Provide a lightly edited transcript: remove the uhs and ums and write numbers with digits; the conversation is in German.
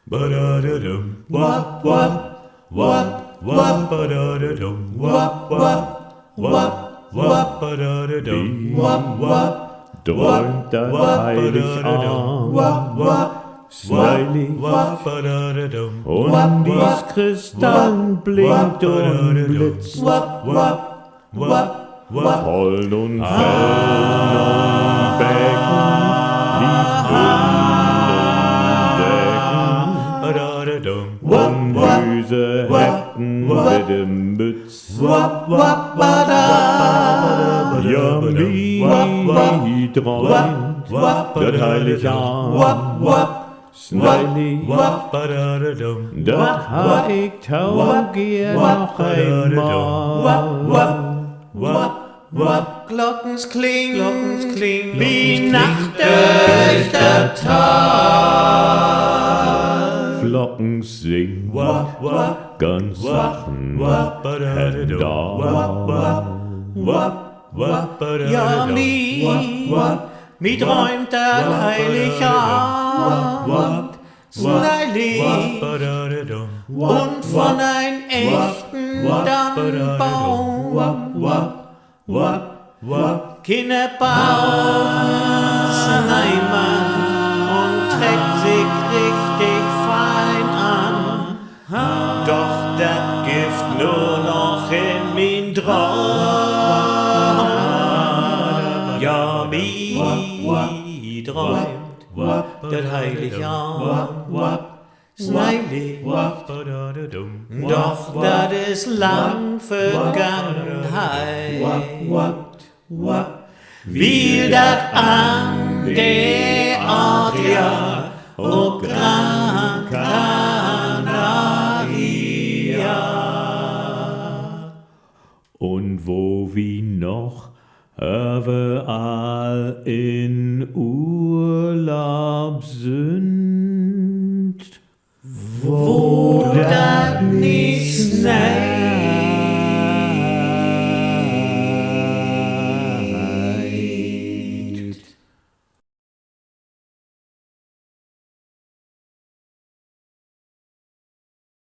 Ba-da-da-dum, wap, wap, wap, wap, ba-da-da-dum, wap, wap, wap, wap, ba-da-da-dum, wap, wap, dräumt das Heiligabend, Snei, und Ieskristallen blinkt und blitzt, Holln und Feldn und Bääken, liegt und Hüser, hebbt, witte, Mütz, ja, wie dräumt, das heilig Abnd Snei, das heilig giern, noch eenmal. Glockens klingt, wie Nacht durch der Tal. Flockens singt, ganz sachen, Feldn. Ja, mi träumt ein heiliger Abend, Snei, und von ein echten Dammbaum. Kinder bausen einmal und trägt sich richtig fein an. Doch das Gift nur noch in mein Traum. Ja, mi träumt, das heilige Abend, Snei, doch das ist lang Vergangenheit. Wie das an der Adria und Gran Canaria. Und wo wie noch überall in Urlaub sind, Wo